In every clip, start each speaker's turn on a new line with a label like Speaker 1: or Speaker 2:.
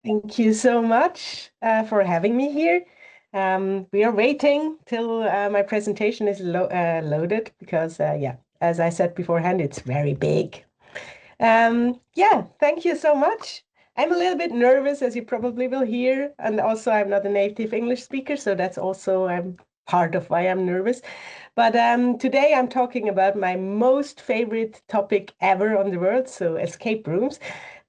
Speaker 1: Thank you so much for having me here. We are waiting till my presentation is loaded because, yeah, as I said beforehand, it's very big. Yeah, thank you so much. I'm a little bit nervous, as you probably will hear, and also I'm not a native English speaker, so that's also part of why I'm nervous. But today I'm talking about my most favorite topic ever on the world, so escape rooms.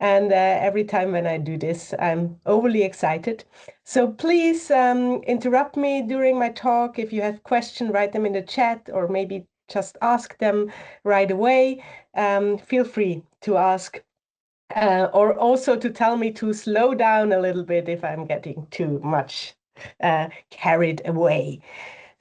Speaker 1: And every time when I do this, I'm overly excited. So please interrupt me during my talk. If you have questions, write them in the chat or maybe just ask them right away. Feel free to ask or also to tell me to slow down a little bit if I'm getting too much carried away.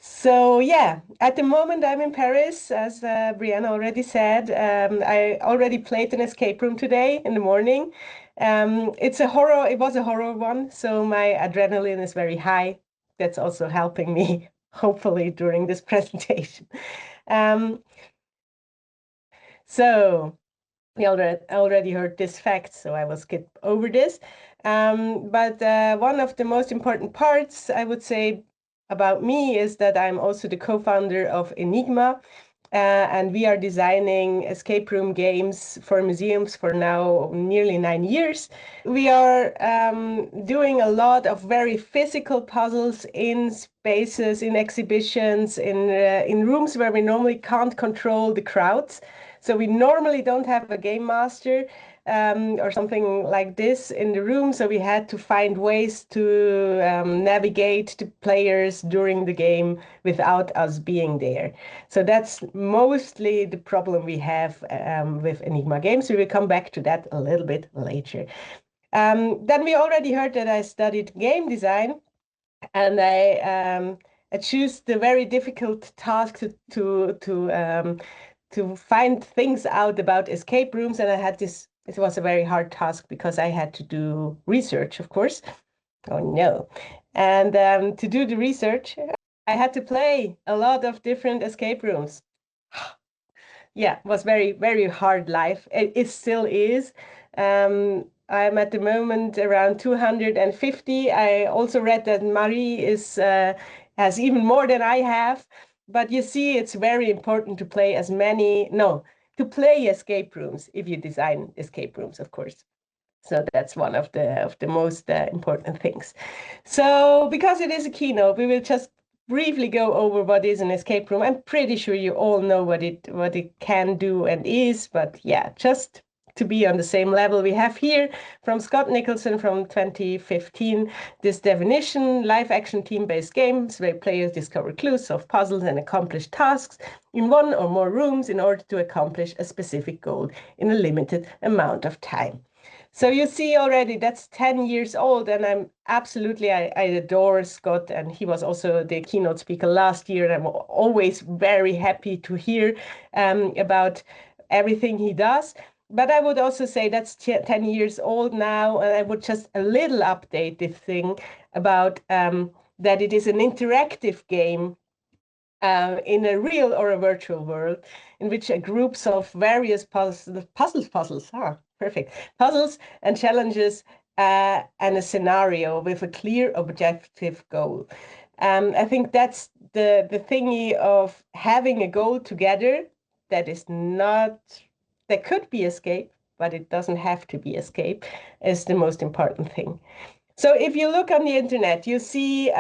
Speaker 1: So yeah, at the moment I'm in Paris, as Brianna already said. I already played an escape room today in the morning. It was a horror one, so my adrenaline is very high. That's also helping me, hopefully, during this presentation. Um, so we already heard this fact, so I will skip over this. But one of the most important parts, I would say, about me is that I'm also the co-founder of Enigma, and we are designing escape room games for museums for now nearly 9 years. We are doing a lot of very physical puzzles in spaces, in exhibitions, in rooms where we normally can't control the crowds. So we normally don't have a game master or something like this in the room. So we had to find ways to navigate the players during the game without us being there. So that's mostly the problem we have with Enigma games. We will come back to that a little bit later. Then we already heard that I studied game design, and I choose the very difficult task to find things out about escape rooms. And I had this. It was a very hard task because I had to do research, of course. Oh no! And to do the research, I had to play a lot of different escape rooms. Yeah, it was very hard life. It still is. I'm at the moment around 250. I also read that Marie is has even more than I have. But you see, it's very important to play as many, no, to play escape rooms if you design escape rooms, of course. So that's one of the most important things. So because it is a keynote, we will just briefly go over what is an escape room. I'm pretty sure you all know what it can do and is, but yeah, just to be on the same level, we have here from Scott Nicholson from 2015 this definition: live action team-based games where players discover clues, solve puzzles, and accomplish tasks in one or more rooms in order to accomplish a specific goal in a limited amount of time. So you see already that's 10 years old, and I adore Scott, and he was also the keynote speaker last year, and I'm always very happy to hear about everything he does. But I would also say that's 10 years old now, and I would just a little update this thing about that it is an interactive game in a real or a virtual world in which a group solve various perfect, puzzles and challenges and a scenario with a clear objective goal. I think that's the thingy of having a goal together that is not, that could be escape, but it doesn't have to be escape, is the most important thing. So if you look on the internet, you see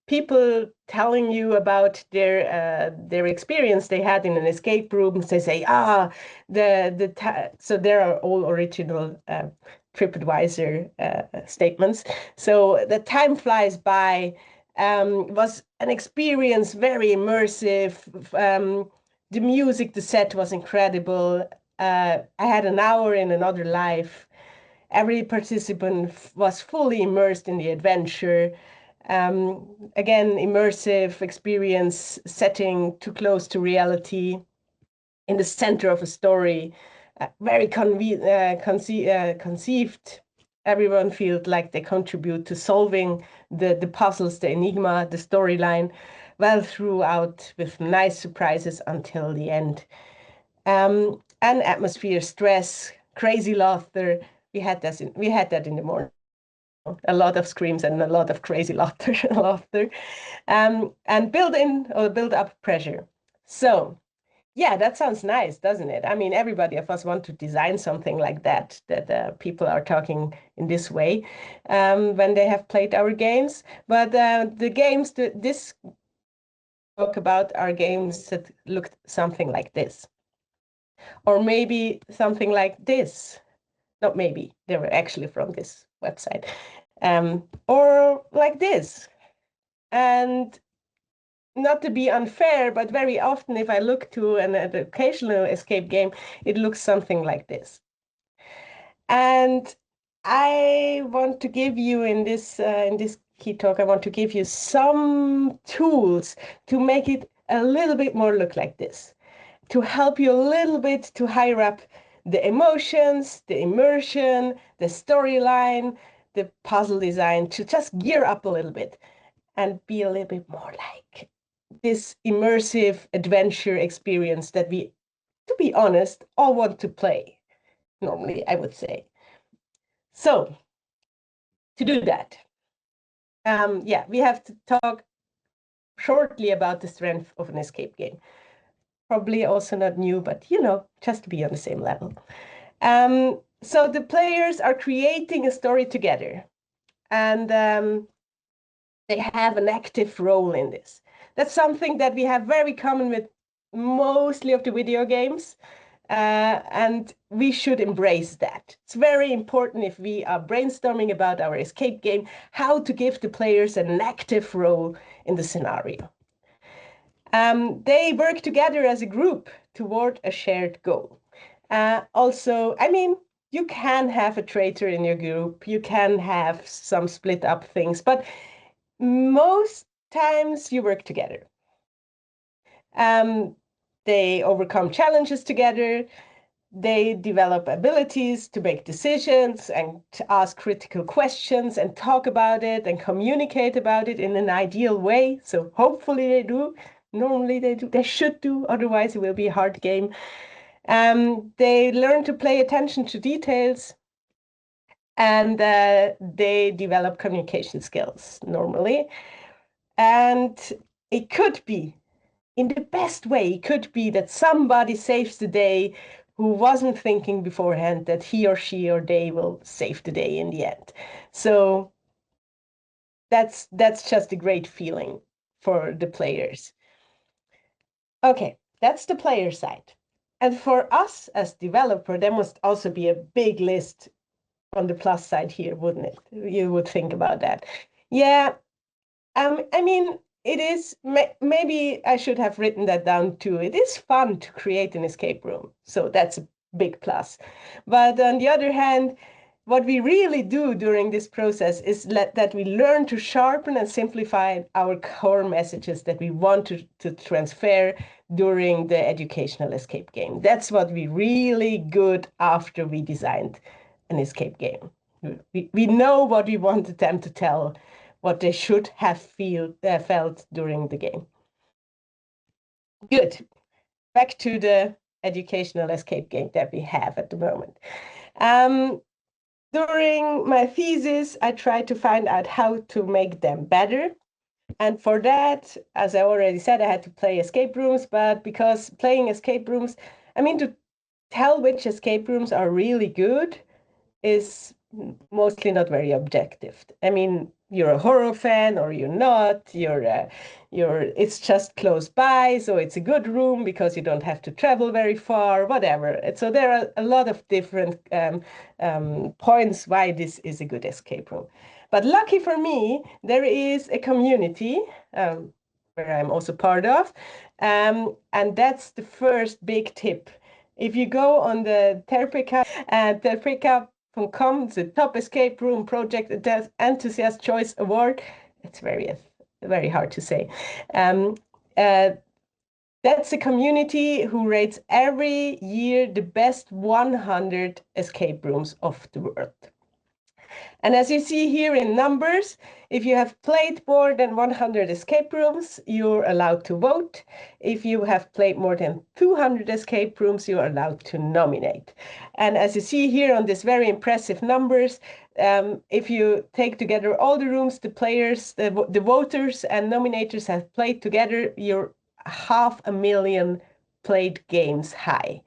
Speaker 1: people telling you about their experience they had in an escape room. They say, so there are all original TripAdvisor statements. So the time flies by. Was an experience very immersive. The music, the set was incredible. I had an hour in another life. Every participant was fully immersed in the adventure. Again, immersive experience, setting too close to reality, in the center of a story, very conceived. Everyone feels like they contribute to solving the puzzles, the enigma, the storyline, well throughout, with nice surprises until the end. And atmosphere, stress, crazy laughter. We had that in the morning. a lot of screams and a lot of crazy laughter, and build up pressure. So yeah, that sounds nice, doesn't it? I mean, everybody of us want to design something like that, that people are talking in this way when they have played our games. But the games, this talk about are games that looked something like this. Or maybe something like this. Not maybe, they were actually from this website. Or like this. And not to be unfair, but very often if I look to an educational escape game, it looks something like this. And I want to give you in this key talk, I want to give you some tools to make it a little bit more look like this, to help you a little bit to higher up the emotions, the immersion, the storyline, the puzzle design, to just gear up a little bit and be a little bit more like this immersive adventure experience that we, to be honest, all want to play, normally, I would say. So, to do that, yeah, we have to talk shortly about the strength of an escape game. Probably also not new, but just to be on the same level. So the players are creating a story together, and they have an active role in this. That's something that we have very common with mostly of the video games, and we should embrace that. It's very important if we are brainstorming about our escape game, how to give the players an active role in the scenario. They work together as a group toward a shared goal. Also, I mean, you can have a traitor in your group, you can have some split up things, but most times you work together. They overcome challenges together. They develop abilities to make decisions and to ask critical questions and talk about it and communicate about it in an ideal way. So hopefully they do. Normally they do. They should do. Otherwise it will be a hard game. They learn to pay attention to details, and they develop communication skills normally. And it could be, in the best way, it could be that somebody saves the day who wasn't thinking beforehand that he or she or they will save the day in the end. So that's just a great feeling for the players. Okay, that's the player side. And for us as developer, there must also be a big list on the plus side here, wouldn't it? You would think about that. Yeah, I mean, it is, maybe I should have written that down too. It is fun to create an escape room. So that's a big plus. But on the other hand, what we really do during this process is that we learn to sharpen and simplify our core messages that we want to transfer during the educational escape game. That's what we really good after we designed an escape game. We know what we want them to tell, what they should have felt during the game. Good. Back to the educational escape game that we have at the moment. During my thesis, I tried to find out how to make them better. And for that, as I already said, I had to play escape rooms, but because playing escape rooms, I mean, to tell which escape rooms are really good is mostly not very objective. I mean, you're a horror fan or you're not, it's just close by, so it's a good room because you don't have to travel very far, whatever. And so there are a lot of different points why this is a good escape room. But lucky for me, there is a community where I'm also part of, and that's the first big tip. If you go on the Terpica.com, the top escape room project enthusiast choice award. It's very hard to say. That's a community who rates every year the best 100 escape rooms of the world. And as you see here in numbers, if you have played more than 100 escape rooms, you're allowed to vote. If you have played more than 200 escape rooms, you're allowed to nominate. And as you see here on this very impressive numbers, if you take together all the rooms, the players, the voters and nominators have played together, you're 500,000 played games high.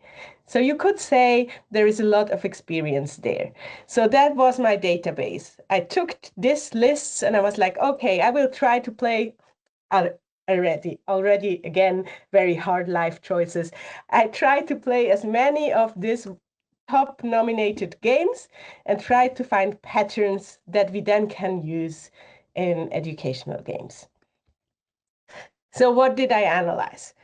Speaker 1: So you could say there is a lot of experience there. So that was my database. I took this list and I was like, okay, I will try to play already again, very hard life choices. I tried to play as many of these top nominated games and try to find patterns that we then can use in educational games. So what did I analyze?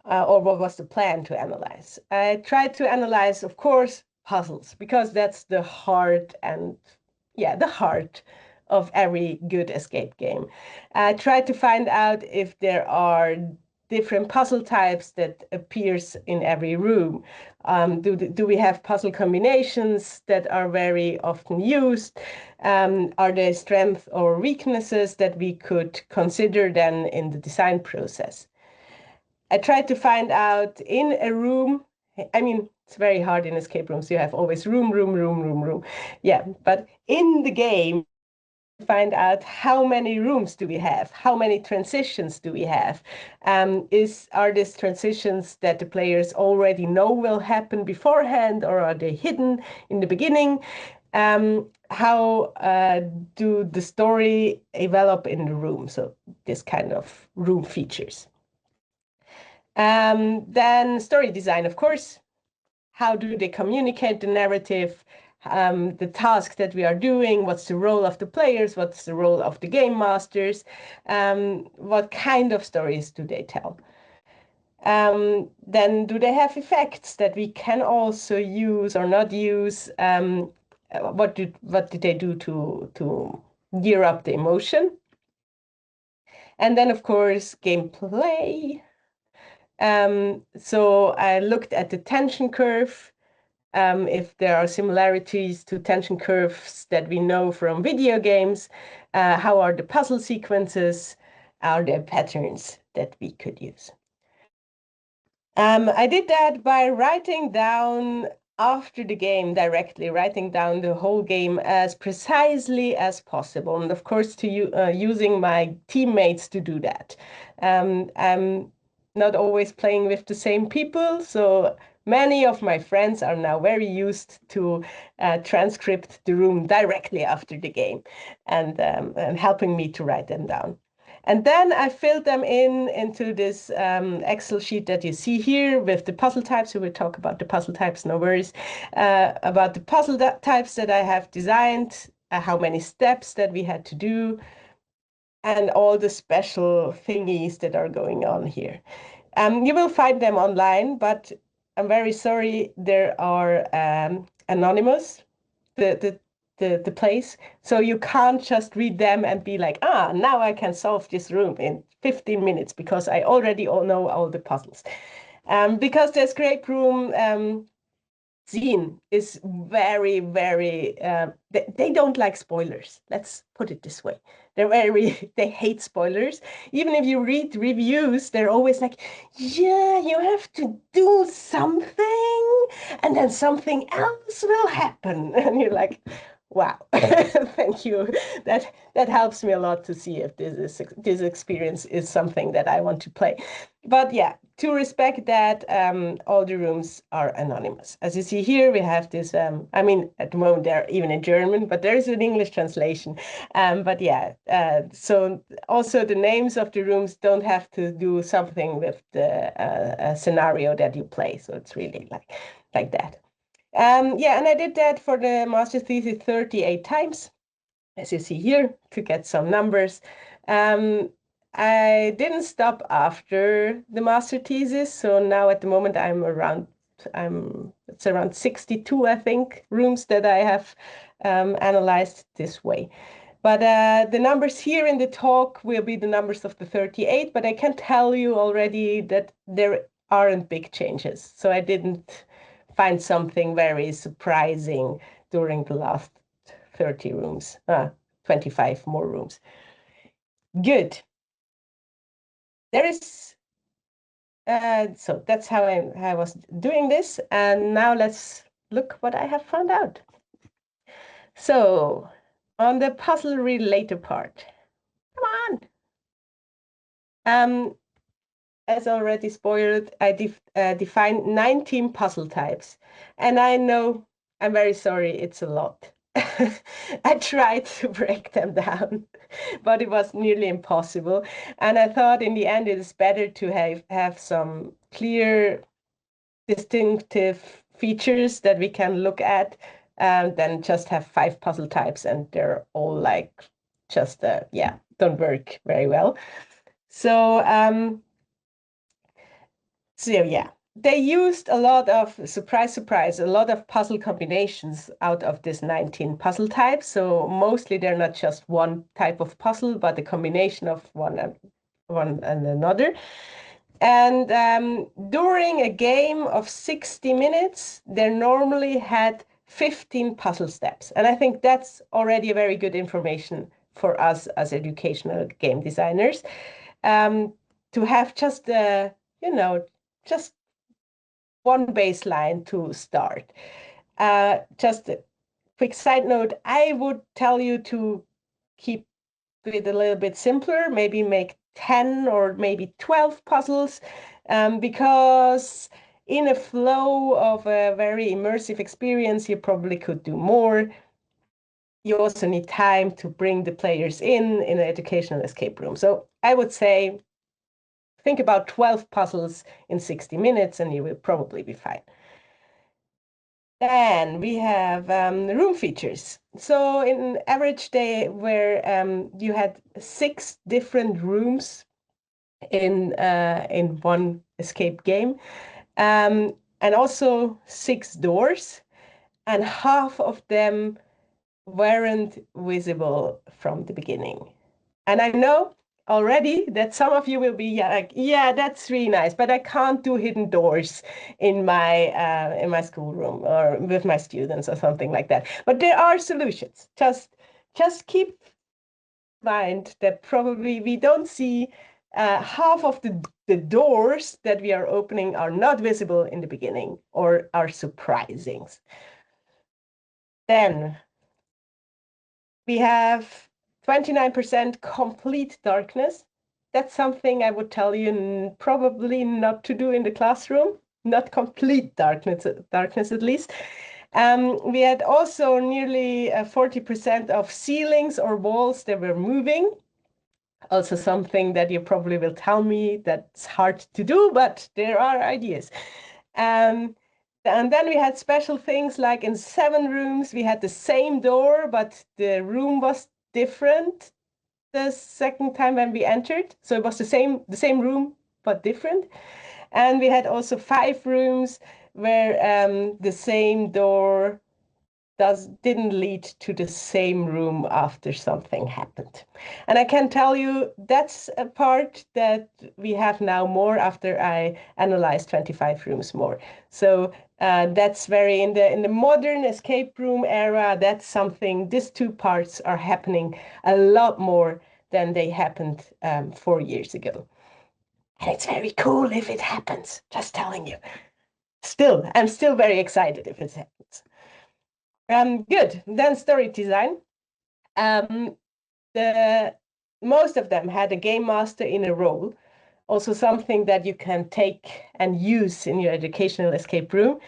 Speaker 1: Or what was the plan to analyze? I tried to analyze, of course, puzzles, because that's the heart and, yeah, the heart of every good escape game. I tried to find out if there are different puzzle types that appears in every room. Do we have puzzle combinations that are very often used? Are there strengths or weaknesses that we could consider then in the design process? I tried to find out in a room. I mean, it's very hard in escape rooms. You have always room. Yeah, but in the game, find out how many rooms do we have? How many transitions do we have? Are these transitions that the players already know will happen beforehand, or are they hidden in the beginning? How do the story develop in the room? So this kind of room features. Then story design, of course. How do they communicate the narrative, the task that we are doing? What's the role of the players? What's the role of the game masters? What kind of stories do they tell? Then do they have effects that we can also use or not use? What did they do to gear up the emotion? And then, of course, gameplay. So I looked at the tension curve, if there are similarities to tension curves that we know from video games. How are the puzzle sequences? Are there patterns that we could use? I did that by writing down after the game directly, writing down the whole game as precisely as possible. And of course, using my teammates to do that. I'm not always playing with the same people, so many of my friends are now very used to transcript the room directly after the game and helping me to write them down. And then I filled them into this Excel sheet that you see here with the puzzle types. So we'll talk about the puzzle types, no worries. About the puzzle types that I have designed, how many steps that we had to do, and all the special thingies that are going on here. You will find them online, but I'm very sorry, there are anonymous, the place. So you can't just read them and be like, now I can solve this room in 15 minutes because I already know all the puzzles. Because the escape room scene is very, they don't like spoilers. Let's put it this way. They hate spoilers. Even if you read reviews, they're always like, yeah, you have to do something and then something else will happen. And you're like, wow, thank you. That helps me a lot to see if this experience is something that I want to play. But yeah, to respect that, all the rooms are anonymous. As you see here, we have this, I mean, at the moment they're even in German, but there is an English translation. But yeah, so also the names of the rooms don't have to do something with the scenario that you play. So it's really like that. Yeah, and I did that for the master thesis 38 times, as you see here, to get some numbers. I didn't stop after the master thesis, so now at the moment it's around 62, I think, rooms that I have analyzed this way. But the numbers here in the talk will be the numbers of the 38, but I can tell you already that there aren't big changes. So I didn't find something very surprising during the last 30 rooms, 25 more rooms. Good. There is, so that's how I was doing this. And now let's look what I have found out. So on the puzzle relator part, come on. As already spoiled, I defined 19 puzzle types. And I know, I'm very sorry, it's a lot. I tried to break them down, but it was nearly impossible. And I thought in the end, it is better to have some clear, distinctive features that we can look at than just have 5 puzzle types and they're all like just, yeah, don't work very well. So yeah, they used a lot of, surprise, surprise, a lot of puzzle combinations out of this 19 puzzle types. So mostly they're not just one type of puzzle, but a combination of one and another. And during a game of 60 minutes, they normally had 15 puzzle steps. And I think that's already a very good information for us as educational game designers, to have just just one baseline to start. Just a quick side note, I would tell you to keep it a little bit simpler, maybe make 10 or maybe 12 puzzles, because in a flow of a very immersive experience, you probably could do more. You also need time to bring the players in an educational escape room. So I would say, think about 12 puzzles in 60 minutes and you will probably be fine. Then we have room features. So in average day where you had 6 different rooms in one escape game, and also 6 doors, and half of them weren't visible from the beginning. And I know already that some of you will be like, yeah, that's really nice, but I can't do hidden doors in my schoolroom or with my students or something like that. But there are solutions. Just keep in mind that probably we don't see half of the doors that we are opening are not visible in the beginning or are surprising. Then we have 29% complete darkness. That's something I would tell you probably not to do in the classroom, not complete darkness at least. We had also nearly 40% of ceilings or walls that were moving. Also something that you probably will tell me that's hard to do, but there are ideas. And then we had special things like in 7 rooms, we had the same door, but the room was different the second time when we entered. So it was the same room, but different. And we had also 5 rooms where the same door didn't lead to the same room after something happened. And I can tell you that's a part that we have now more after I analyzed 25 rooms more. So that's very in the modern escape room era, that's something, these 2 parts are happening a lot more than they happened 4 years ago. And it's very cool if it happens, just telling you. I'm still very excited if it happens. Good. Then story design. Most of them had a game master in a role, also something that you can take and use in your educational escape room.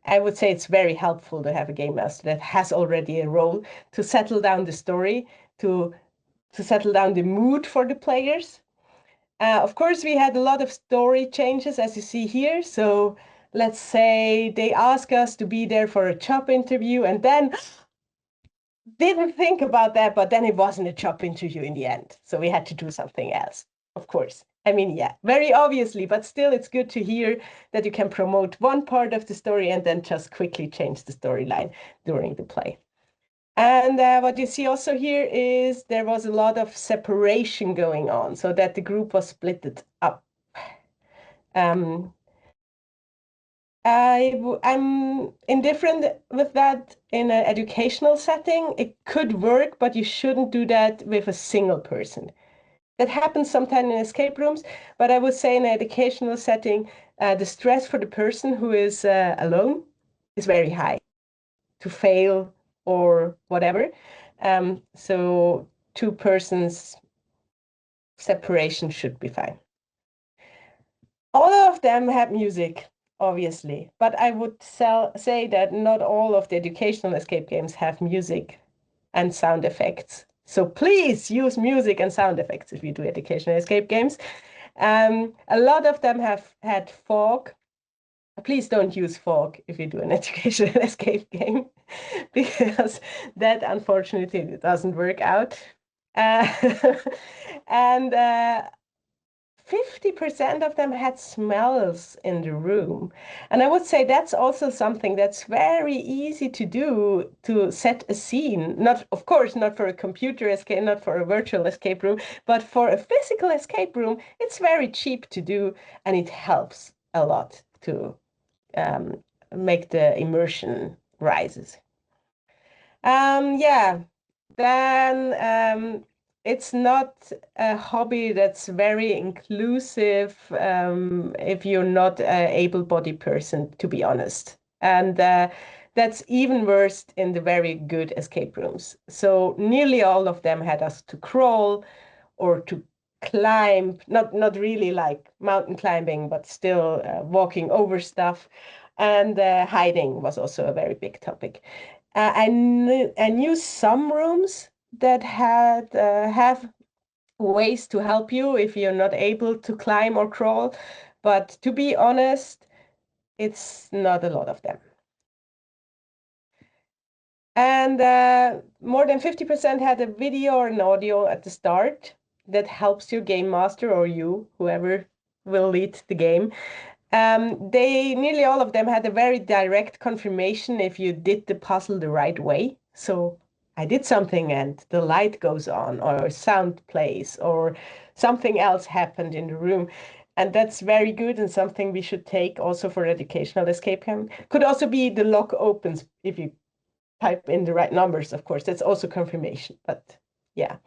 Speaker 1: I would say it's very helpful to have a game master that has already a role to settle down the story, to settle down the mood for the players. Of course, we had a lot of story changes, as you see here. So let's say they ask us to be there for a job interview and then didn't think about that, but then it wasn't a job interview in the end. So we had to do something else, of course. I mean, yeah, very obviously, but still it's good to hear that you can promote one part of the story and then just quickly change the storyline during the play. And what you see also here is there was a lot of separation going on so that the group was split up. I'm indifferent with that in an educational setting. It could work, but you shouldn't do that with a single person. That happens sometimes in escape rooms, but I would say in an educational setting, the stress for the person who is alone is very high to fail or whatever. So two persons separation should be fine. All of them have music, obviously, but I would say that not all of the educational escape games have music and sound effects. So please use music and sound effects if you do educational escape games. A lot of them have had fog. Please don't use fog if you do an educational escape game, because that unfortunately doesn't work out. Uh, and 50% of them had smells in the room. And I would say that's also something that's very easy to do to set a scene. Not, of course, not for a computer escape, not for a virtual escape room, but for a physical escape room, it's very cheap to do, and it helps a lot to um, make the immersion rises. Yeah, then it's not a hobby that's very inclusive if you're not an able-bodied person, to be honest. And that's even worse in the very good escape rooms. So nearly all of them had us to crawl or to climb, not really like mountain climbing, but still walking over stuff. And hiding was also a very big topic. I knew some rooms that had have ways to help you if you're not able to climb or crawl, but to be honest, it's not a lot of them. And more than 50% had a video or an audio at the start that helps your game master or you, whoever will lead the game. Nearly all of them had a very direct confirmation if you did the puzzle the right way. So I did something and the light goes on, or sound plays, or something else happened in the room. And that's very good and something we should take also for educational escape game. Could also be the lock opens if you type in the right numbers, of course. That's also confirmation, but yeah.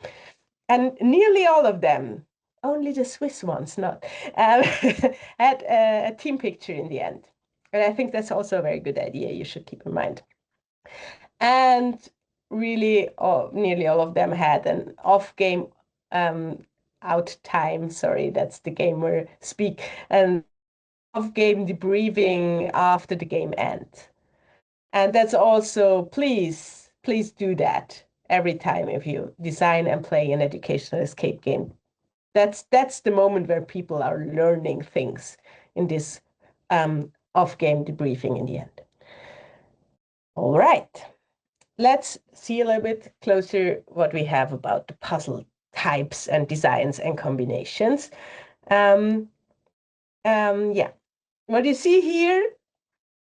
Speaker 1: And nearly all of them, only the Swiss ones not, had a team picture in the end. And I think that's also a very good idea you should keep in mind. And really, nearly all of them had an off-game out time. Sorry, that's the gamer speak. And off-game debriefing after the game ends. And that's also, please do that every time if you design and play an educational escape game. That's the moment where people are learning things in this off-game debriefing in the end. All right, let's see a little bit closer what we have about the puzzle types and designs and combinations. Yeah, what you see here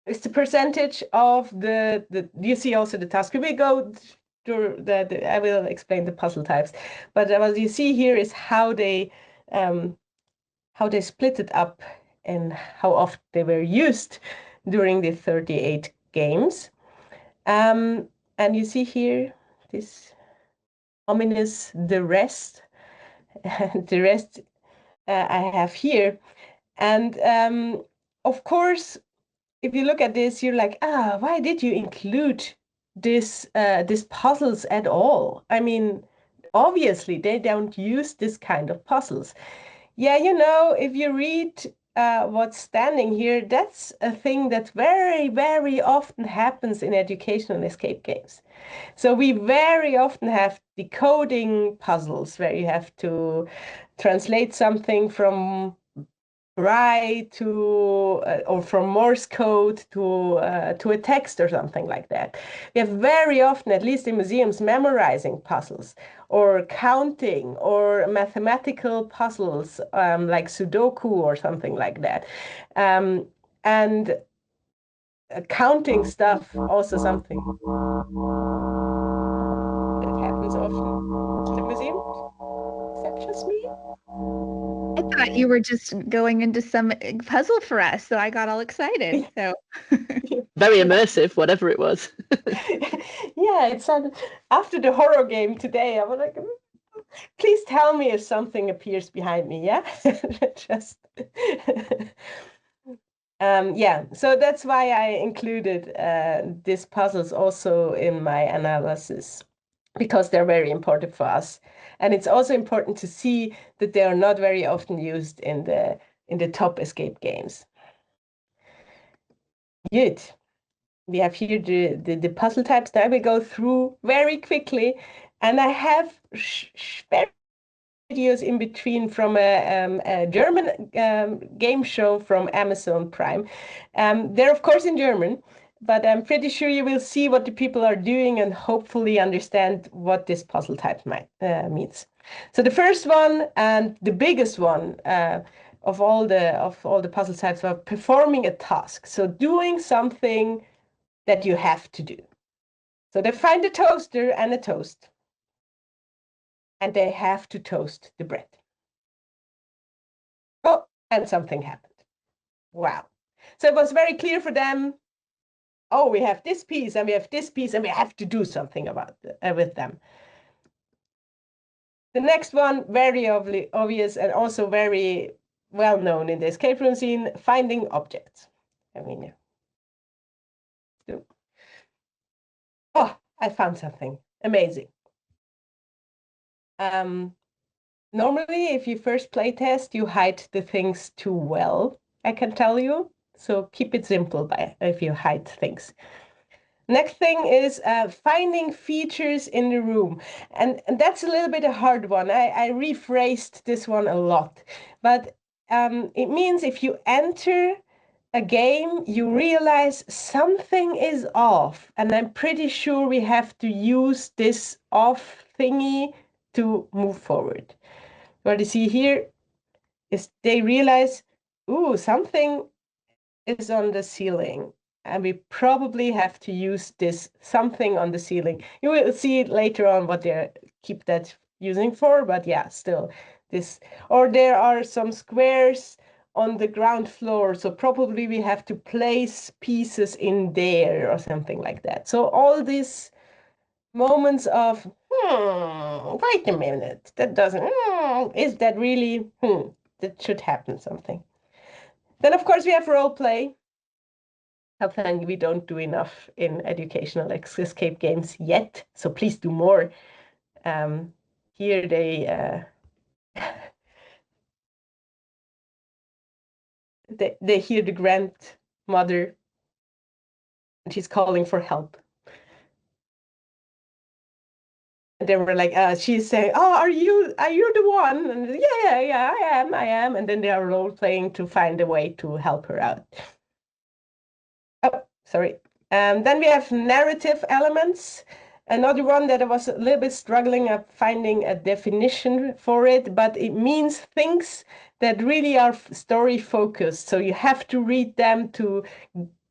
Speaker 1: is the percentage of you see also the task. We go through I will explain the puzzle types, but what you see here is how they split it up and how often they were used during the 38 games. And you see here this ominous the rest, the rest I have here. And of course, if you look at this, you're like, why did you include these puzzles at all? I mean, obviously they don't use this kind of puzzles. Yeah, if you read what's standing here, that's a thing that very, very often happens in educational escape games. So we very often have decoding puzzles where you have to translate something from Braille to or from Morse code to a text or something like that. We have very often, at least in museums, memorizing puzzles or counting or mathematical puzzles like Sudoku or something like that. And counting stuff also something that happens often in the museum. Is that just me?
Speaker 2: thought you were just going into some puzzle for us, so I got all excited. So
Speaker 3: Very immersive, whatever it was.
Speaker 1: Yeah, it sounded after the horror game today. I was like, please tell me if something appears behind me. Yeah, just. Yeah, so that's why I included these puzzles also in my analysis, because they're very important for us. And it's also important to see that they are not very often used in the top escape games. Good. We have here the puzzle types that I will go through very quickly. And I have very videos in between from a German game show from Amazon Prime. They're, of course, in German, but I'm pretty sure you will see what the people are doing and hopefully understand what this puzzle type means. So the first one and the biggest one of all the puzzle types are performing a task. So doing something that you have to do. So they find a toaster and a toast, and they have to toast the bread. Oh, and something happened. Wow. So it was very clear for them. Oh, we have this piece and we have this piece and we have to do something about with them. The next one, very obvious and also very well known in the escape room scene, finding objects. I mean, oh, I found something amazing. Normally, if you first play test, you hide the things too well, I can tell you. So keep it simple if you hide things. Next thing is finding features in the room. And that's a little bit a hard one. I rephrased this one a lot. But it means if you enter a game, you realize something is off. And I'm pretty sure we have to use this off thingy to move forward. What you see here is they realize, ooh, something is on the ceiling. And we probably have to use this something on the ceiling. You will see it later on what they keep that using for, but yeah, still this. Or there are some squares on the ground floor, so probably we have to place pieces in there or something like that. So all these moments of, wait a minute, that doesn't, is that really, that should happen something. Then, of course, we have role play. Something we don't do enough in educational escape games yet, so please do more. Here they hear the grandmother, and she's calling for help. And they were like, she's saying, "Oh, are you the one?" And yeah, I am. And then they are role playing to find a way to help her out. Oh, sorry. Then we have narrative elements. Another one that I was a little bit struggling at finding a definition for it, but it means things that really are story focused. So you have to read them to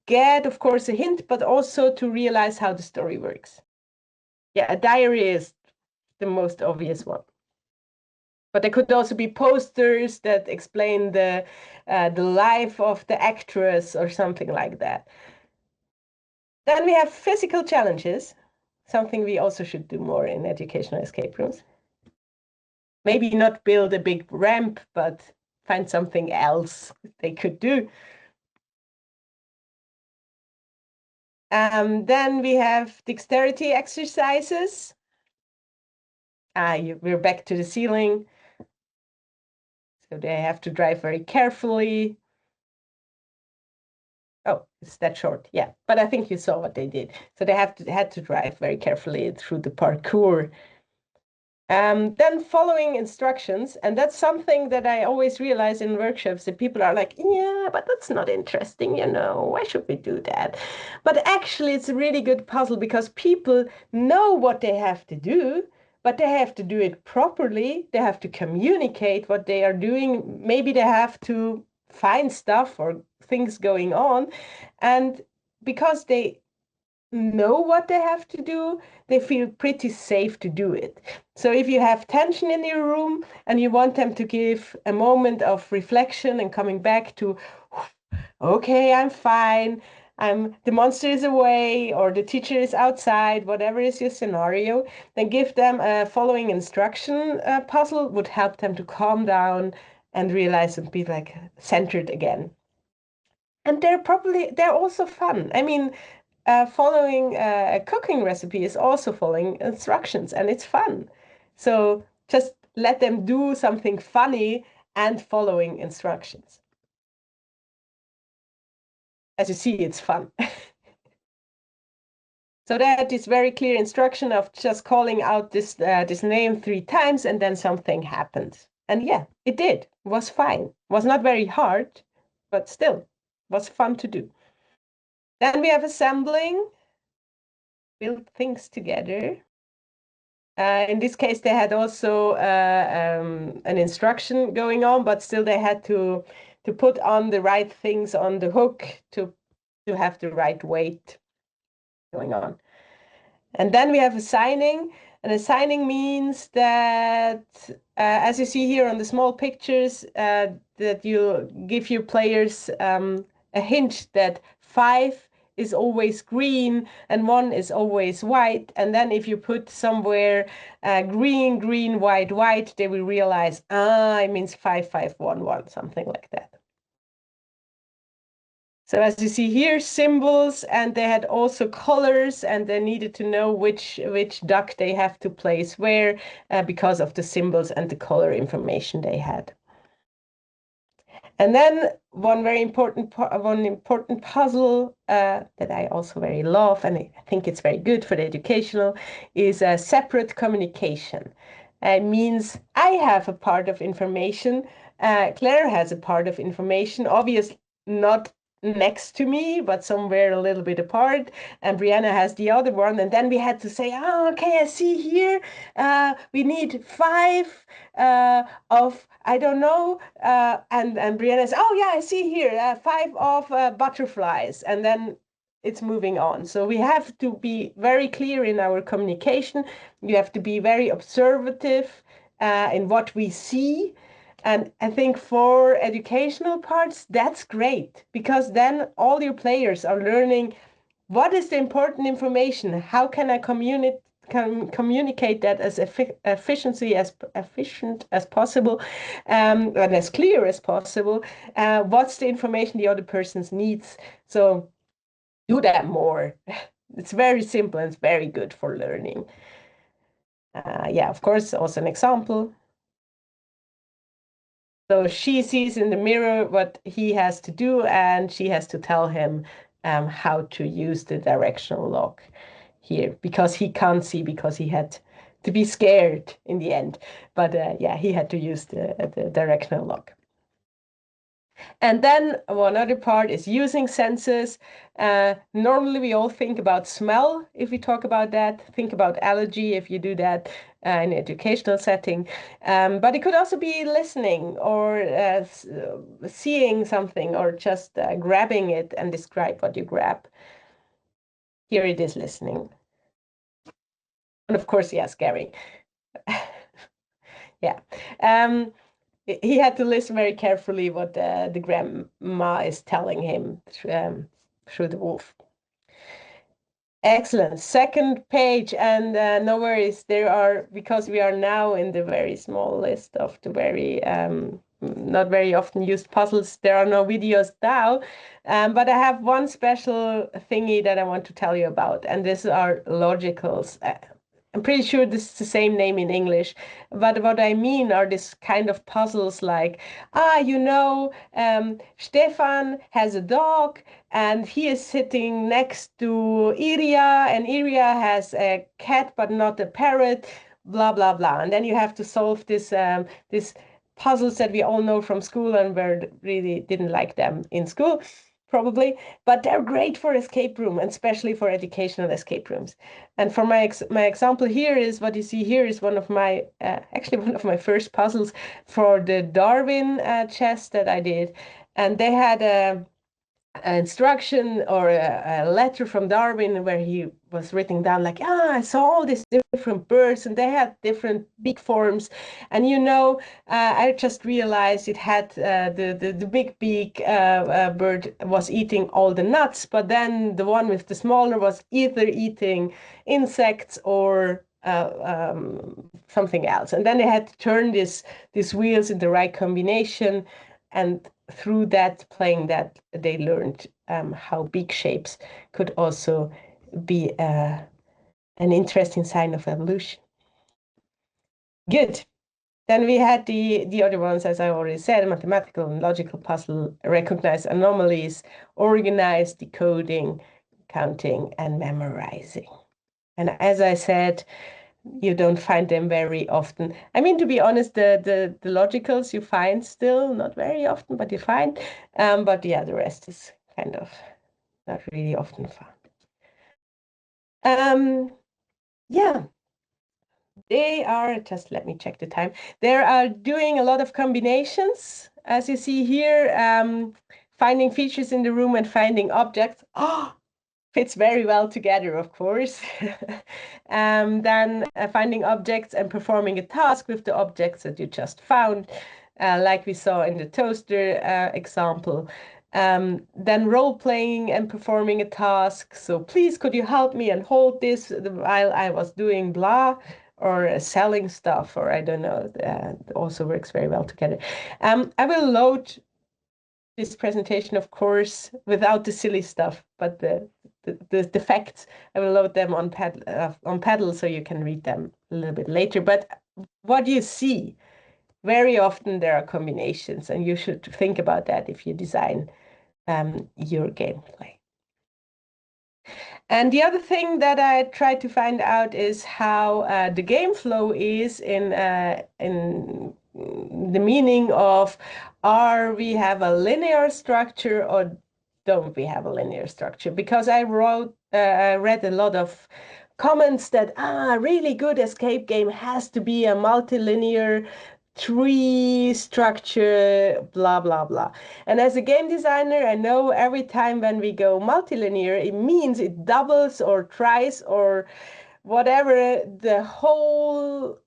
Speaker 1: get, of course, a hint, but also to realize how the story works. Yeah, a diary is the most obvious one. But there could also be posters that explain the life of the actress or something like that. Then we have physical challenges, something we also should do more in educational escape rooms. Maybe not build a big ramp, but find something else they could do. Then we have dexterity exercises. We're back to the ceiling. So they have to drive very carefully. Oh, it's that short. Yeah, but I think you saw what they did. So they had to drive very carefully through the parkour. Then following instructions, and that's something that I always realize in workshops that people are like, yeah, but that's not interesting, why should we do that? But actually, it's a really good puzzle because people know what they have to do, but they have to do it properly. They have to communicate what they are doing. Maybe they have to find stuff or things going on. And because they know what they have to do, they feel pretty safe to do it. So if you have tension in your room and you want them to give a moment of reflection and coming back to, okay, I'm fine, the monster is away or the teacher is outside, whatever is your scenario, then give them a following instruction puzzle would help them to calm down and realize and be like centered again. And they're also fun. I mean, following a cooking recipe is also following instructions and it's fun. So just let them do something funny and following instructions. As you see, it's fun. So that is very clear instruction of just calling out this name 3 times and then something happens. And yeah, it did. It was fine. It was not very hard, but still was fun to do. Then we have assembling, build things together. In this case, they had also an instruction going on, but still they had to put on the right things on the hook to have the right weight going on. And then we have assigning. And assigning means that, as you see here on the small pictures, that you give your players a hint that 5 is always green and 1 is always white. And then if you put somewhere green, green, white, white, they will realize, it means 5, 5, 1, 1, something like that. So as you see here, symbols, and they had also colors, and they needed to know which duck they have to place where because of the symbols and the color information they had. And then one important puzzle that I also very love, and I think it's very good for the educational, is a separate communication. It means I have a part of information, Claire has a part of information, obviously not next to me, but somewhere a little bit apart, and Brianna has the other one. And then we had to say, okay, I see here, we need 5 of, I don't know, and Brianna says, oh yeah, I see here, 5 of butterflies, and then it's moving on. So we have to be very clear in our communication. You have to be very observative in what we see. And I think for educational parts, that's great, because then all your players are learning what is the important information, how can I communicate that as efficient as possible, and as clear as possible. What's the information the other person needs? So do that more. It's very simple and it's very good for learning. Yeah, of course, also an example. So she sees in the mirror what he has to do, and she has to tell him how to use the directional lock here, because he can't see, because he had to be scared in the end. But yeah, he had to use the directional lock. And then one other part is using senses. Normally, we all think about smell if we talk about that. Think about allergy if you do that in an educational setting. But it could also be listening or seeing something, or just grabbing it and describe what you grab. Here it is listening. And of course, yeah, scary. Yeah. He had to listen very carefully what the grandma is telling him through the wolf. Excellent. Second page, and no worries, there are, because we are now in the very small list of the very not very often used puzzles, there are no videos now, but I have one special thingy that I want to tell you about, and these are logicals. I'm pretty sure this is the same name in English, but what I mean are this kind of puzzles like, Stefan has a dog and he is sitting next to Iria, and Iria has a cat but not a parrot, blah, blah, blah. And then you have to solve this puzzles that we all know from school and we really didn't like them in school, probably, but they're great for escape room, and especially for educational escape rooms. And for my example here is what you see here is one of my actually one of my first puzzles for the Darwin chess that I did, and they had instruction or a letter from Darwin where he was written down like, I saw all these different birds and they had different beak forms. And I just realized it had the big beak bird was eating all the nuts, but then the one with the smaller was either eating insects or something else. And then they had to turn these wheels in the right combination, and through that, playing that, they learned how beak shapes could also be an interesting sign of evolution. Good. Then we had the other ones, as I already said, mathematical and logical puzzle, recognize anomalies, organize, decoding, counting, and memorizing. And as I said, you don't find them very often. I mean, to be honest, the logicals you find still not very often, but you find. But yeah, the rest is kind of not really often found. Yeah, they are, just let me check the time. They are doing a lot of combinations, as you see here, finding features in the room and finding objects. Oh, fits very well together, of course. Then finding objects and performing a task with the objects that you just found, like we saw in the toaster example. Then role-playing and performing a task. So please, could you help me and hold this while I was doing blah, or selling stuff, or I don't know. Also works very well together. I will load this presentation, of course, without the silly stuff, but the facts, I will load them on Paddle so you can read them a little bit later. But what you see, very often there are combinations, and you should think about that if you design your gameplay. And the other thing that I tried to find out is how the game flow is in the meaning of, are we have a linear structure or don't we have a linear structure? Because I read a lot of comments that a really good escape game has to be a multilinear tree structure, blah, blah, blah. And as a game designer, I know every time when we go multilinear, it means it doubles or tries or whatever the whole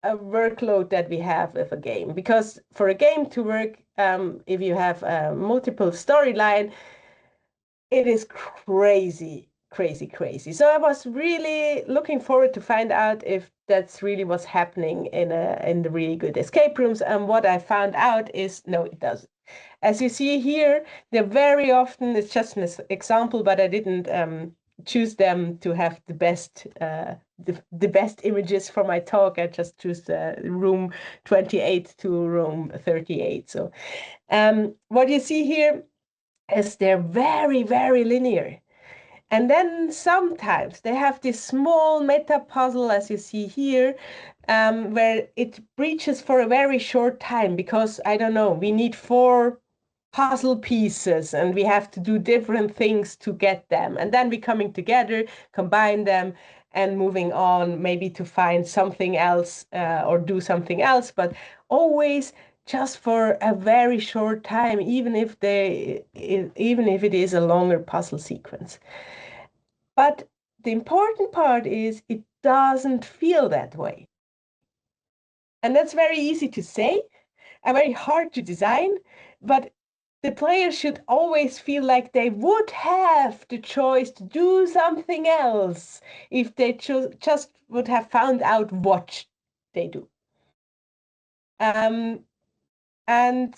Speaker 1: workload that we have with a game. Because for a game to work, if you have a multiple storyline, it is crazy, crazy, crazy. So I was really looking forward to find out if that's really what's happening in the really good escape rooms. And what I found out is, no, it doesn't. As you see here, they're very often, it's just an example, but I didn't choose them to have the best images for my talk. I just choose room 28 to room 38. So what you see here is they're very, very linear. And then sometimes they have this small meta puzzle, as you see here, where it breaches for a very short time because, I don't know, we need 4 puzzle pieces and we have to do different things to get them. And then we're coming together, combine them, and moving on, maybe to find something else or do something else, but always just for a very short time, even if it is a longer puzzle sequence. But the important part is it doesn't feel that way. And that's very easy to say and very hard to design, but the players should always feel like they would have the choice to do something else if they just would have found out what they do. And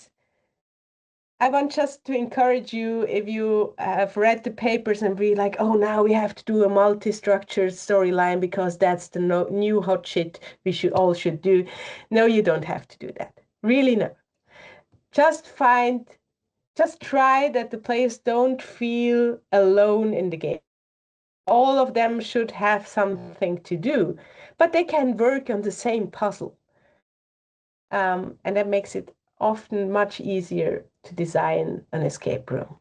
Speaker 1: I want just to encourage you, if you have read the papers and be like, oh, now we have to do a multi-structured storyline because that's the new hot shit we should do. No, you don't have to do that. Really, no. Just try that the players don't feel alone in the game. All of them should have something to do, but they can work on the same puzzle. And that makes it often much easier to design an escape room.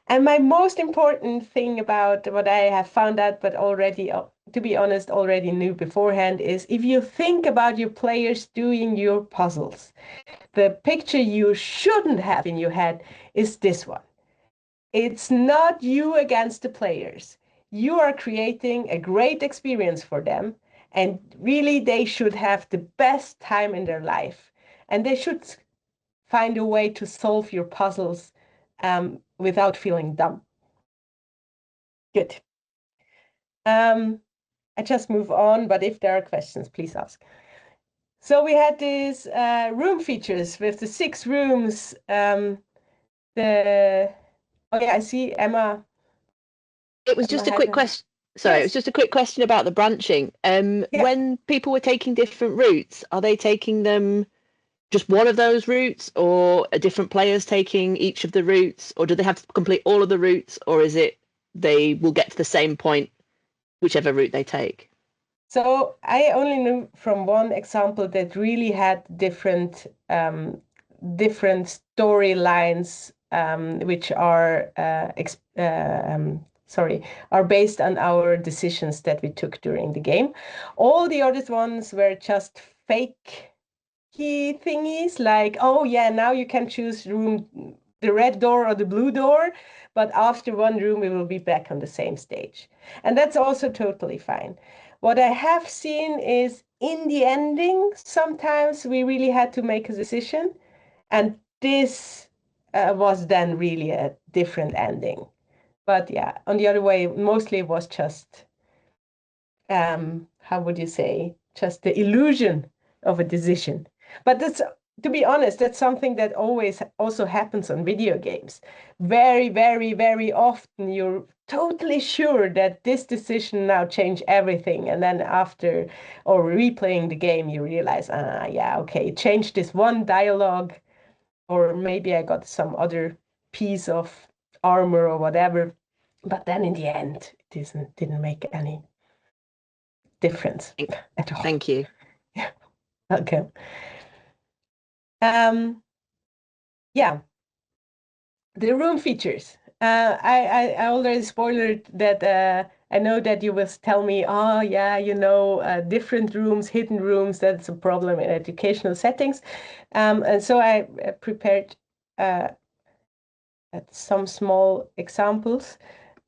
Speaker 1: And my most important thing about what I have found out, but already, to be honest, already knew beforehand, is if you think about your players doing your puzzles, the picture you shouldn't have in your head is this one. it's not you against the players. You are creating a great experience for them, and really they should have the best time in their life, and they should find a way to solve your puzzles without feeling dumb. Good. I just move on, but if there are questions, please ask. So we had these room features with the 6 rooms. Oh yeah, I see Emma.
Speaker 3: It was just a quick question. Sorry, it was just a quick question about the branching. When people were taking different routes, are they taking them just one of those routes, or are different players taking each of the routes, or do they have to complete all of the routes, or is it they will get to the same point whichever route they take?
Speaker 1: So I only knew from one example that really had different storylines, which are are based on our decisions that we took during the game. All the other ones were just fake key thingies, like, oh yeah, now you can choose the red door or the blue door, but after one room we will be back on the same stage, and that's also totally fine. What I have seen is in the ending, sometimes we really had to make a decision, and this was then really a different ending. But yeah, on the other way, mostly it was just, how would you say, just the illusion of a decision. But that's, to be honest, that's something that always also happens on video games. Very, very, very often you're totally sure that this decision now changed everything. And then after or replaying the game, you realize, yeah, okay, it changed this one dialogue, or maybe I got some other piece of armor or whatever. But then in the end, it didn't make any difference at all.
Speaker 3: Thank you.
Speaker 1: Yeah. Okay. Yeah, the room features. I already spoiled that. I know that you will tell me, oh yeah, different rooms, hidden rooms. That's a problem in educational settings, and so I prepared some small examples.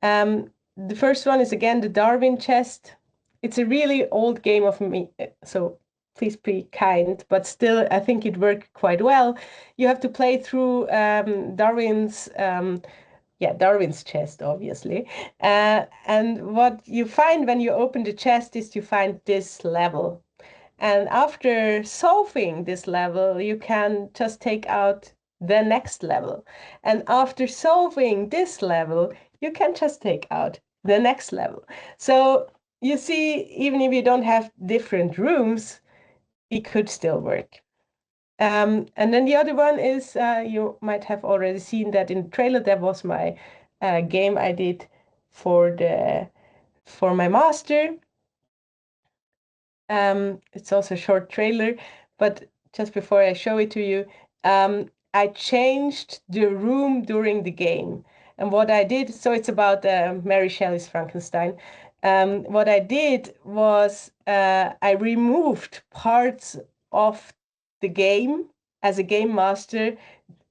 Speaker 1: The first one is again the Darwin chest. It's a really old game of me, so please be kind, but still, I think it worked quite well. You have to play through Darwin's chest, obviously. And what you find when you open the chest is you find this level. And after solving this level, you can just take out the next level. And after solving this level, you can just take out the next level. So you see, even if you don't have different rooms, it could still work. And then the other one is, you might have already seen that in the trailer. That was my game I did for my master. It's also a short trailer, but just before I show it to you, I changed the room during the game. And what I did, so it's about Mary Shelley's Frankenstein. What I did was I removed parts of the game as a game master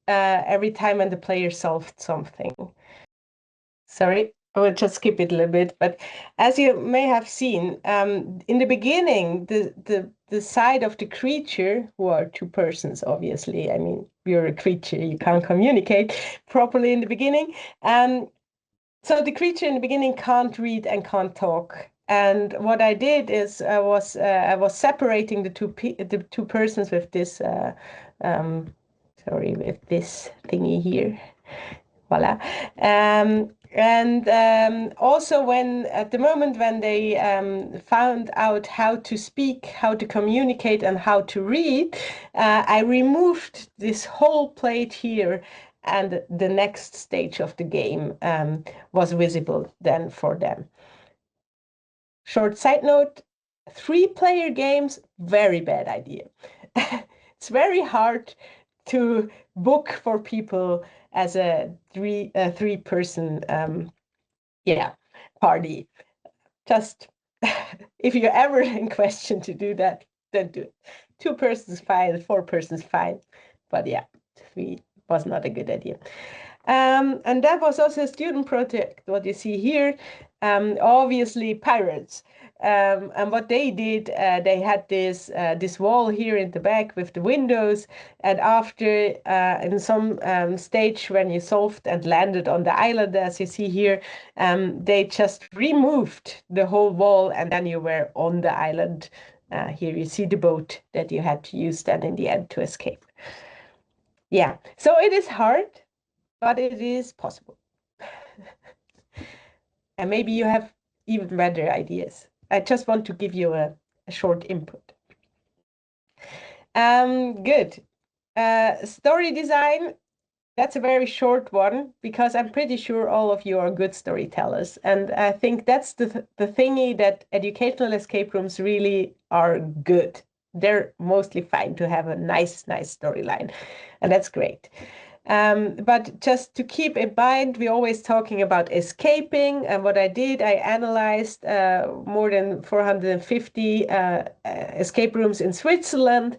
Speaker 1: every time when the player solved something. Sorry, I will just skip it a little bit. But as you may have seen, in the beginning, the side of the creature, who are 2 persons, obviously. I mean, you're a creature, you can't communicate properly in the beginning. So the creature in the beginning can't read and can't talk. And what I did is I was separating the two persons with this with this thingy here. Voila. Also when at the moment when they found out how to speak, how to communicate, and how to read, I removed this whole plate here, and the next stage of the game was visible then for them. Short side note, 3-player games, very bad idea. It's very hard to book for people as a 3-person party. Just if you're ever in question to do that, don't do it. 2 persons fine, 4 persons fine, but yeah, 3 was not a good idea. And that was also a student project, what you see here. Obviously pirates. And what they did, they had this wall here in the back with the windows. And after, in some stage when you solved and landed on the island, as you see here, they just removed the whole wall, and then you were on the island. Here you see the boat that you had to use then in the end to escape. Yeah, so it is hard, but it is possible. And maybe you have even better ideas. I just want to give you a short input. Good. Story design, that's a very short one, because I'm pretty sure all of you are good storytellers. And I think that's the thingy that educational escape rooms really are good. They're mostly fine to have a nice storyline. And that's great. But just to keep in mind, we're always talking about escaping. And what I did, I analyzed more than 450 escape rooms in Switzerland,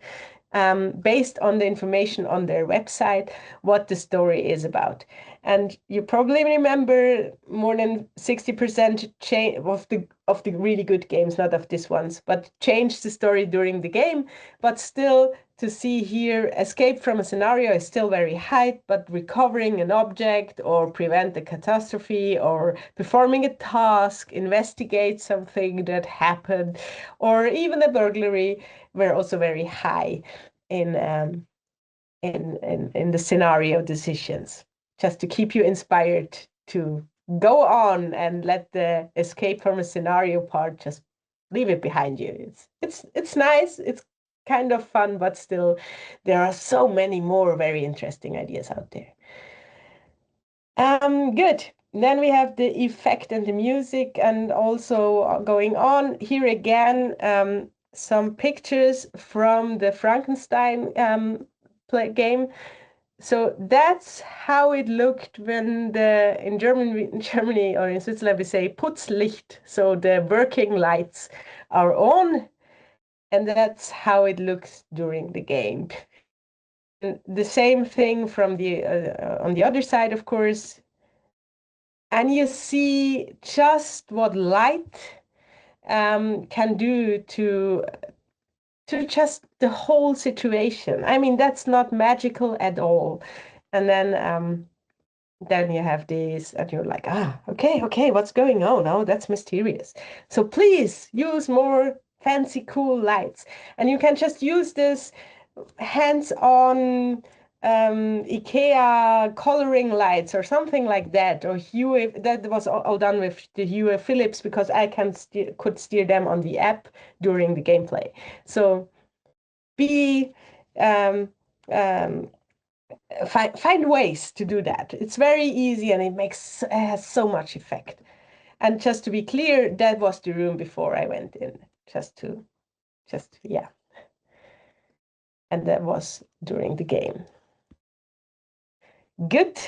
Speaker 1: based on the information on their website, what the story is about. And you probably remember more than 60% of the really good games, not of these ones, but change the story during the game. But still, to see here, escape from a scenario is still very high, but recovering an object or prevent a catastrophe or performing a task, investigate something that happened, or even a burglary were also very high in the scenario decisions, just to keep you inspired to go on and let the escape from a scenario part just leave it behind you. It's nice, it's kind of fun, but still there are so many more very interesting ideas out there. Good. Then we have the effect and the music, and also going on here again, some pictures from the Frankenstein game. So that's how it looked when in Germany or in Switzerland we say Putzlicht, so the working lights are on, and that's how it looks during the game. And the same thing from the on the other side, of course. And you see just what light can do to just the whole situation. I mean, that's not magical at all. And then you have this, and you're like, okay, what's going on? Oh, that's mysterious. So please use more fancy, cool lights. And you can just use this hands-on IKEA coloring lights or something like that, or Hue. That was all done with the Hue Philips, because I could steer them on the app during the gameplay. So find ways to do that. It's very easy, and it has so much effect. And just to be clear, that was the room before I went in. Yeah. And that was during the game. Good.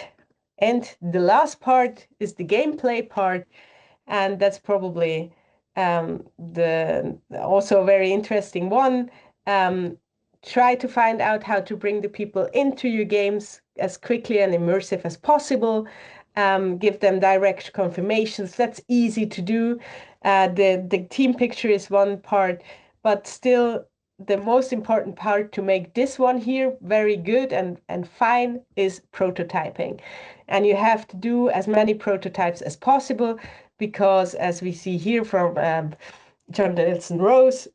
Speaker 1: And the last part is the gameplay part, and that's probably the also very interesting one. Try to find out how to bring the people into your games as quickly and immersive as possible. Give them direct confirmations. That's easy to do. The team picture is one part, but still the most important part to make this one here very good and fine is prototyping. And you have to do as many prototypes as possible, because as we see here from John Nelson Rose,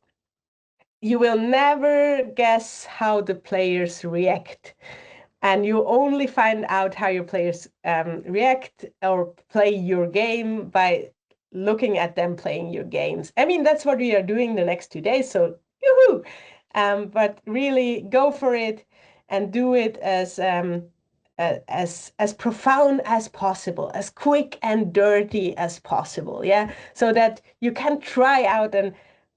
Speaker 1: you will never guess how the players react. And you only find out how your players react or play your game by looking at them playing your games. I mean, that's what we are doing the next 2 days, so yoo-hoo! But really go for it and do it as profound as possible, as quick and dirty as possible, yeah? So that you can try out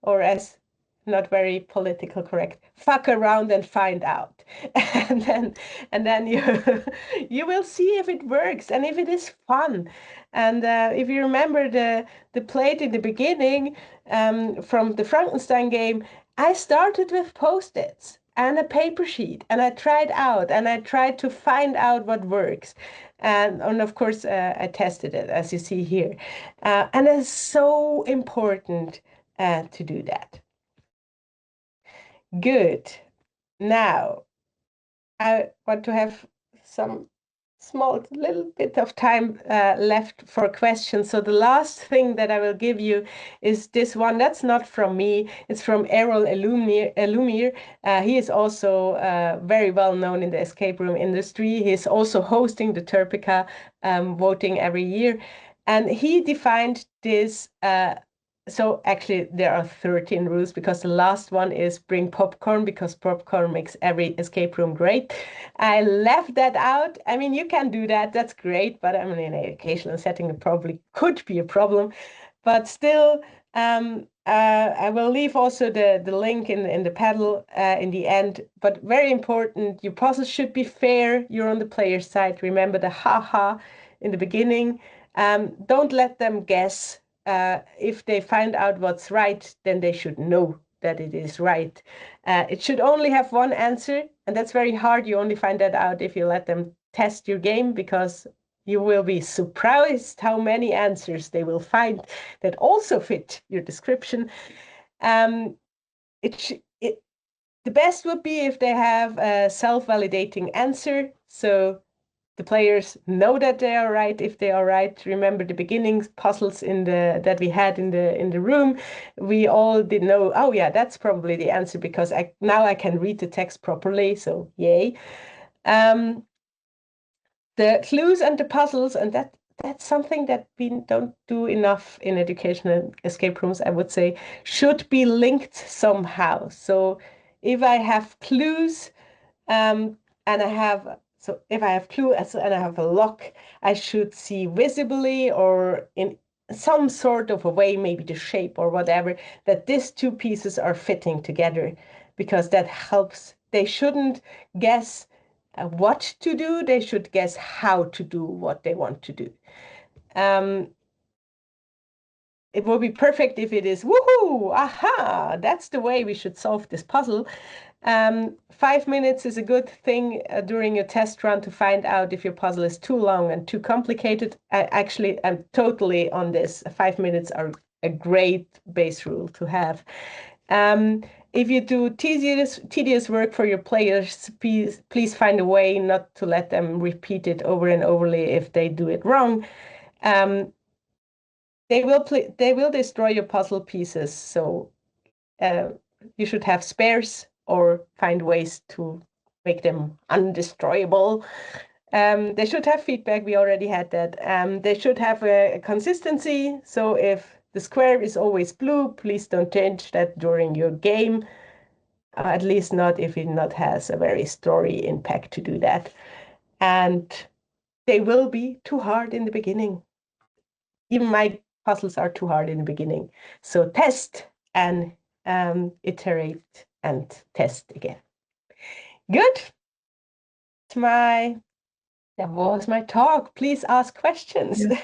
Speaker 1: or as not very political correct, fuck around and find out. and then you will see if it works and if it is fun. And if you remember the plate in the beginning from the Frankenstein game, I started with Post-its. and a paper sheet, and I tried out, and I tried to find out what works. And of course, I tested it, as you see here. And it's so important to do that. Good. Now, I want to have some small little bit of time left for questions. So the last thing that I will give you is this one. That's not from me. It's from Errol Elumir. He is also very well known in the escape room industry. He's also hosting the Turpica voting every year. And he defined this so actually there are 13 rules, because the last one is bring popcorn, because popcorn makes every escape room great. I left that out. I mean, you can do that. That's great. But I mean, in an educational setting, it probably could be a problem. But still, I will leave also the link in the paddle in the end. But very important, your puzzles should be fair. You're on the player's side. Remember the ha-ha in the beginning. Don't let them guess. If they find out what's right, then they should know that it is right. It should only have one answer, and that's very hard. You only find that out if you let them test your game, because you will be surprised how many answers they will find that also fit your description. The best would be if they have a self-validating answer. So the players know that they are right if they are right. Remember the beginning puzzles that we had in the room. We all did know, oh yeah, that's probably the answer, because now I can read the text properly. So yay. The clues and the puzzles, and that's something that we don't do enough in educational escape rooms, I would say, should be linked somehow. So if I have clues, and if I have clues and I have a lock, I should see visibly or in some sort of a way, maybe the shape or whatever, that these two pieces are fitting together, because that helps. They shouldn't guess what to do. They should guess how to do what they want to do. It would be perfect if it is, woohoo, aha, that's the way we should solve this puzzle. 5 minutes is a good thing during a test run to find out if your puzzle is too long and too complicated. I'm totally on this. 5 minutes are a great base rule to have. If you do tedious work for your players, please find a way not to let them repeat it over and overly if they do it wrong. They will destroy your puzzle pieces, so you should have spares or find ways to make them undestroyable. They should have feedback. We already had that. They should have a consistency. So if the square is always blue, please don't change that during your game. At least not if it not has a very story impact to do that. And they will be too hard in the beginning. Even my puzzles are too hard in the beginning. So test and iterate and test again. Good. That was my talk. Please ask questions.
Speaker 2: Yeah.